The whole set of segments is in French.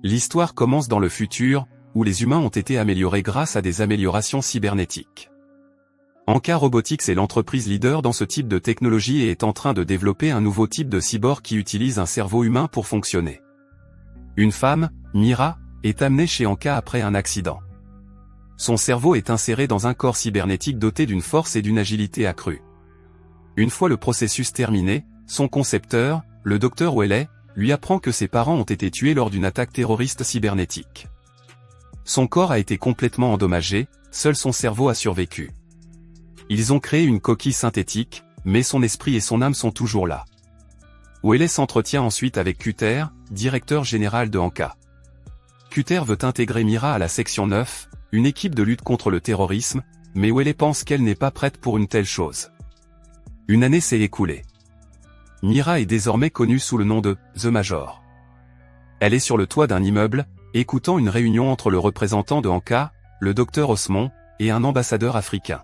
L'histoire commence dans le futur, où les humains ont été améliorés grâce à des améliorations cybernétiques. Anka Robotics est l'entreprise leader dans ce type de technologie et est en train de développer un nouveau type de cyborg qui utilise un cerveau humain pour fonctionner. Une femme, Mira, est amenée chez Anka après un accident. Son cerveau est inséré dans un corps cybernétique doté d'une force et d'une agilité accrues. Une fois le processus terminé, son concepteur, le Dr Welle, lui apprend que ses parents ont été tués lors d'une attaque terroriste cybernétique. Son corps a été complètement endommagé, seul son cerveau a survécu. Ils ont créé une coquille synthétique, mais son esprit et son âme sont toujours là. Welle s'entretient ensuite avec Cutter, directeur général de Anka. Cutter veut intégrer Mira à la section 9, une équipe de lutte contre le terrorisme, mais Welle pense qu'elle n'est pas prête pour une telle chose. Une année s'est écoulée. Mira est désormais connue sous le nom de The Major. Elle est sur le toit d'un immeuble, écoutant une réunion entre le représentant de Anka, le docteur Osmond, et un ambassadeur africain.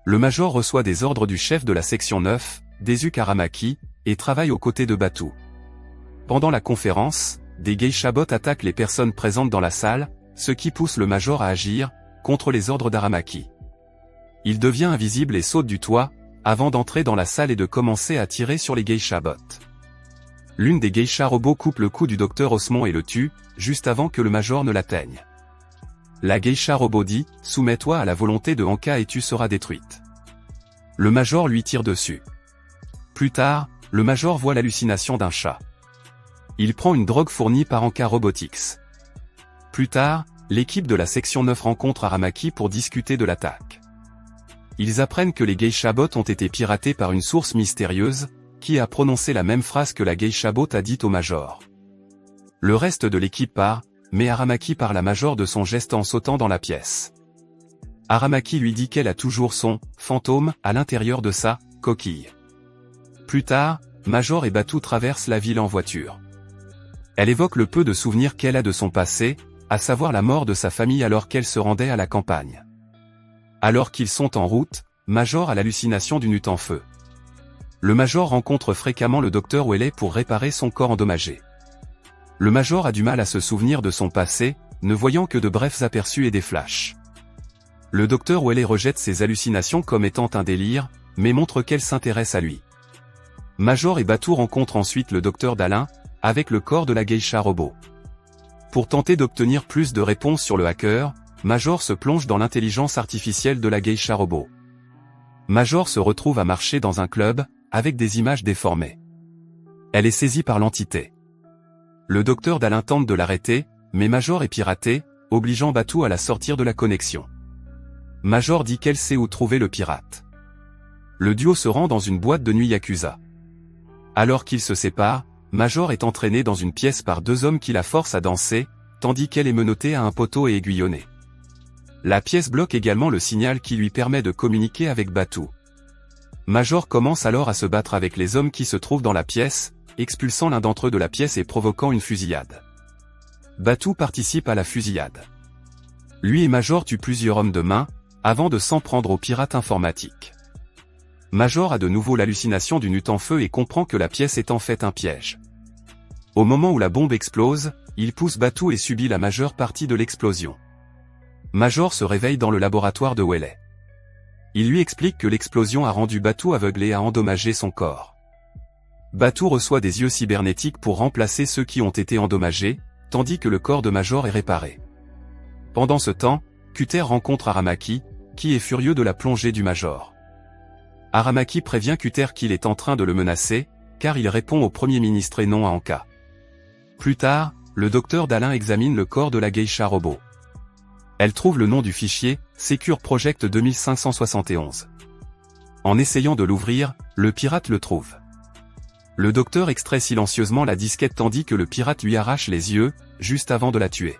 Le Major reçoit des ordres du chef de la section 9, Desuk Aramaki, et travaille aux côtés de Batu. Pendant la conférence, des geisha bots attaquent les personnes présentes dans la salle, ce qui pousse le Major à agir, contre les ordres d'Aramaki. Il devient invisible et saute du toit, avant d'entrer dans la salle et de commencer à tirer sur les geisha bots. L'une des geisha robots coupe le cou du docteur Osmond et le tue, juste avant que le Major ne l'atteigne. La geisha robot dit « Soumets-toi à la volonté de Anka et tu seras détruite ». Le Major lui tire dessus. Plus tard, le Major voit l'hallucination d'un chat. Il prend une drogue fournie par Anka Robotics. Plus tard, l'équipe de la section 9 rencontre Aramaki pour discuter de l'attaque. Ils apprennent que les geisha bots ont été piratés par une source mystérieuse, qui a prononcé la même phrase que la geisha bot a dite au Major. Le reste de l'équipe part, mais Aramaki parle à Major de son geste en sautant dans la pièce. Aramaki lui dit qu'elle a toujours son « fantôme » à l'intérieur de sa « coquille ». Plus tard, Major et Batu traversent la ville en voiture. Elle évoque le peu de souvenirs qu'elle a de son passé, à savoir la mort de sa famille alors qu'elle se rendait à la campagne. Alors qu'ils sont en route, Major a l'hallucination d'une hutte en feu. Le Major rencontre fréquemment le docteur Welle pour réparer son corps endommagé. Le Major a du mal à se souvenir de son passé, ne voyant que de brefs aperçus et des flashs. Le docteur Welle rejette ses hallucinations comme étant un délire, mais montre qu'elle s'intéresse à lui. Major et Batu rencontrent ensuite le docteur Dalin, avec le corps de la geisha robot. Pour tenter d'obtenir plus de réponses sur le hacker, Major se plonge dans l'intelligence artificielle de la geisha robot. Major se retrouve à marcher dans un club, avec des images déformées. Elle est saisie par l'entité. Le docteur Dalin tente de l'arrêter, mais Major est piraté, obligeant Batu à la sortir de la connexion. Major dit qu'elle sait où trouver le pirate. Le duo se rend dans une boîte de nuit Yakuza. Alors qu'ils se séparent, Major est entraîné dans une pièce par deux hommes qui la forcent à danser, tandis qu'elle est menottée à un poteau et aiguillonnée. La pièce bloque également le signal qui lui permet de communiquer avec Batu. Major commence alors à se battre avec les hommes qui se trouvent dans la pièce, expulsant l'un d'entre eux de la pièce et provoquant une fusillade. Batu participe à la fusillade. Lui et Major tuent plusieurs hommes de main, avant de s'en prendre aux pirates informatiques. Major a de nouveau l'hallucination d'une hutte en feu et comprend que la pièce est en fait un piège. Au moment où la bombe explose, il pousse Batu et subit la majeure partie de l'explosion. Major se réveille dans le laboratoire de Welle. Il lui explique que l'explosion a rendu Batu aveugle et a endommagé son corps. Batu reçoit des yeux cybernétiques pour remplacer ceux qui ont été endommagés, tandis que le corps de Major est réparé. Pendant ce temps, Cutter rencontre Aramaki, qui est furieux de la plongée du Major. Aramaki prévient Cutter qu'il est en train de le menacer, car il répond au Premier ministre et non à Anka. Plus tard, le docteur Dalin examine le corps de la geisha robot. Elle trouve le nom du fichier, Secure Project 2571. En essayant de l'ouvrir, le pirate le trouve. Le docteur extrait silencieusement la disquette tandis que le pirate lui arrache les yeux, juste avant de la tuer.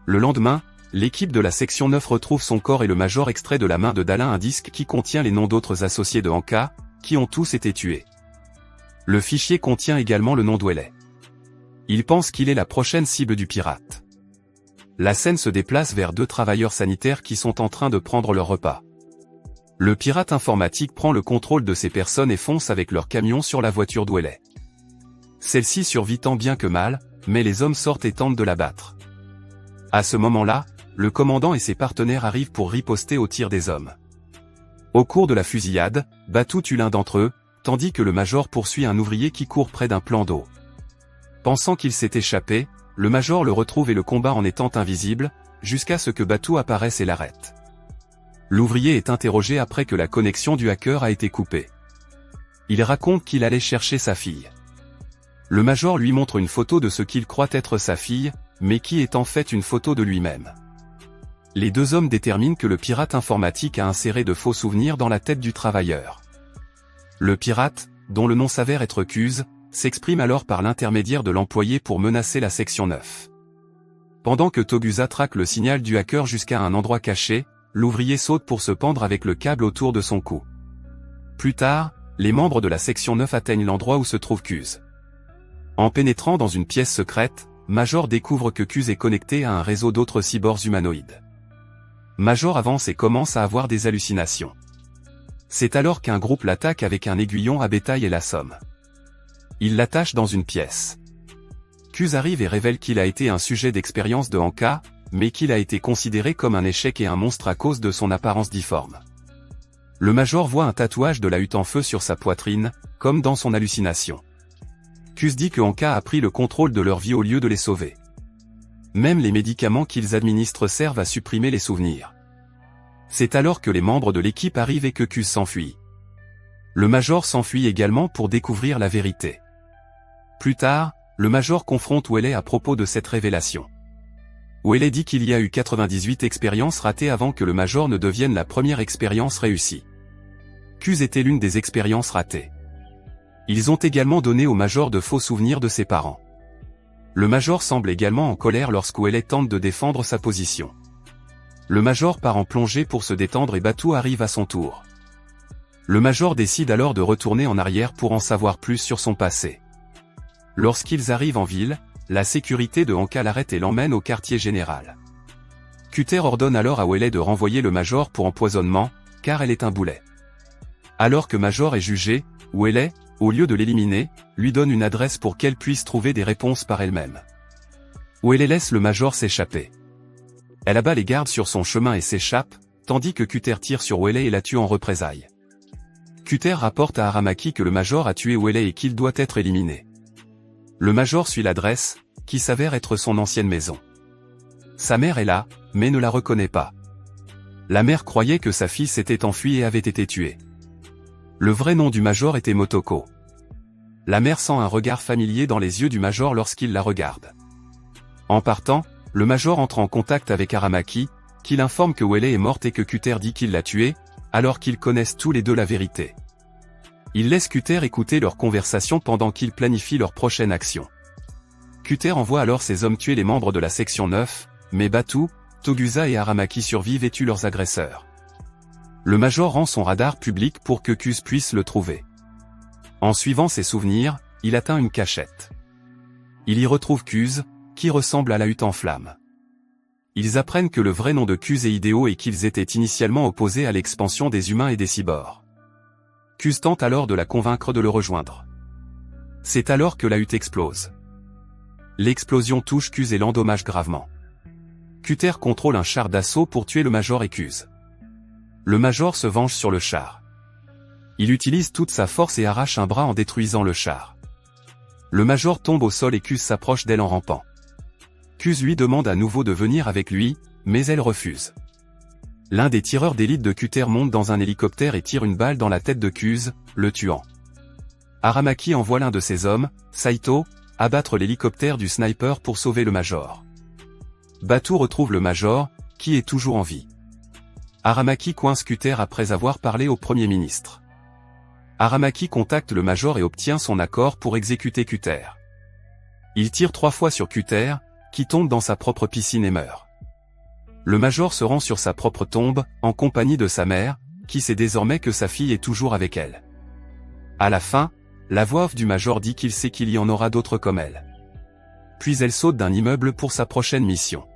Le lendemain, l'équipe de la section 9 retrouve son corps et le Major extrait de la main de Dalin un disque qui contient les noms d'autres associés de Anka, qui ont tous été tués. Le fichier contient également le nom d'Welle. Il pense qu'il est la prochaine cible du pirate. La scène se déplace vers deux travailleurs sanitaires qui sont en train de prendre leur repas. Le pirate informatique prend le contrôle de ces personnes et fonce avec leur camion sur la voiture d'Welle. Celle-ci survit tant bien que mal, mais les hommes sortent et tentent de l'abattre. À ce moment-là, le commandant et ses partenaires arrivent pour riposter au tir des hommes. Au cours de la fusillade, Batou tue l'un d'entre eux, tandis que le major poursuit un ouvrier qui court près d'un plan d'eau. Pensant qu'il s'est échappé, le major le retrouve et le combat en étant invisible, jusqu'à ce que Batou apparaisse et l'arrête. L'ouvrier est interrogé après que la connexion du hacker a été coupée. Il raconte qu'il allait chercher sa fille. Le major lui montre une photo de ce qu'il croit être sa fille, mais qui est en fait une photo de lui-même. Les deux hommes déterminent que le pirate informatique a inséré de faux souvenirs dans la tête du travailleur. Le pirate, dont le nom s'avère être Cuse, s'exprime alors par l'intermédiaire de l'employé pour menacer la section 9. Pendant que Togusa traque le signal du hacker jusqu'à un endroit caché, l'ouvrier saute pour se pendre avec le câble autour de son cou. Plus tard, les membres de la section 9 atteignent l'endroit où se trouve Cuse. En pénétrant dans une pièce secrète, Major découvre que Cuse est connecté à un réseau d'autres cyborgs humanoïdes. Major avance et commence à avoir des hallucinations. C'est alors qu'un groupe l'attaque avec un aiguillon à bétail et l'assomme. Il l'attache dans une pièce. Cuse arrive et révèle qu'il a été un sujet d'expérience de Anka, mais qu'il a été considéré comme un échec et un monstre à cause de son apparence difforme. Le major voit un tatouage de la hutte en feu sur sa poitrine, comme dans son hallucination. Cuse dit que Anka a pris le contrôle de leur vie au lieu de les sauver. Même les médicaments qu'ils administrent servent à supprimer les souvenirs. C'est alors que les membres de l'équipe arrivent et que Cuse s'enfuit. Le major s'enfuit également pour découvrir la vérité. Plus tard, le major confronte Welle à propos de cette révélation. Welle dit qu'il y a eu 98 expériences ratées avant que le major ne devienne la première expérience réussie. Cuse était l'une des expériences ratées. Ils ont également donné au major de faux souvenirs de ses parents. Le major semble également en colère lorsque Welle tente de défendre sa position. Le major part en plongée pour se détendre et Batou arrive à son tour. Le major décide alors de retourner en arrière pour en savoir plus sur son passé. Lorsqu'ils arrivent en ville, la sécurité de Anka l'arrête et l'emmène au quartier général. Cutter ordonne alors à Welle de renvoyer le major pour empoisonnement, car elle est un boulet. Alors que Major est jugé, Welle, au lieu de l'éliminer, lui donne une adresse pour qu'elle puisse trouver des réponses par elle-même. Welle laisse le major s'échapper. Elle abat les gardes sur son chemin et s'échappe, tandis que Cutter tire sur Welle et la tue en représailles. Cutter rapporte à Aramaki que le major a tué Welle et qu'il doit être éliminé. Le major suit l'adresse, qui s'avère être son ancienne maison. Sa mère est là, mais ne la reconnaît pas. La mère croyait que sa fille s'était enfuie et avait été tuée. Le vrai nom du major était Motoko. La mère sent un regard familier dans les yeux du major lorsqu'il la regarde. En partant, le major entre en contact avec Aramaki, qui l'informe que Welle est morte et que Cutter dit qu'il l'a tuée, alors qu'ils connaissent tous les deux la vérité. Il laisse Cutter écouter leur conversation pendant qu'ils planifient leur prochaine action. Cutter envoie alors ses hommes tuer les membres de la section 9, mais Batou, Togusa et Aramaki survivent et tuent leurs agresseurs. Le major rend son radar public pour que Cuse puisse le trouver. En suivant ses souvenirs, il atteint une cachette. Il y retrouve Cuse, qui ressemble à la hutte en flammes. Ils apprennent que le vrai nom de Cuse est Hideo et qu'ils étaient initialement opposés à l'expansion des humains et des cyborgs. Cuse tente alors de la convaincre de le rejoindre. C'est alors que la hutte explose. L'explosion touche Cuse et l'endommage gravement. Cutter contrôle un char d'assaut pour tuer le major et Cuse. Le major se venge sur le char. Il utilise toute sa force et arrache un bras en détruisant le char. Le major tombe au sol et Cuse s'approche d'elle en rampant. Cuse lui demande à nouveau de venir avec lui, mais elle refuse. L'un des tireurs d'élite de Cutter monte dans un hélicoptère et tire une balle dans la tête de Cuse, le tuant. Aramaki envoie l'un de ses hommes, Saito, abattre l'hélicoptère du sniper pour sauver le major. Batou retrouve le major, qui est toujours en vie. Aramaki coince Cutter après avoir parlé au Premier ministre. Aramaki contacte le major et obtient son accord pour exécuter Cutter. Il tire 3 fois sur Cutter, qui tombe dans sa propre piscine et meurt. Le major se rend sur sa propre tombe, en compagnie de sa mère, qui sait désormais que sa fille est toujours avec elle. À la fin, la voix off du major dit qu'il sait qu'il y en aura d'autres comme elle. Puis elle saute d'un immeuble pour sa prochaine mission.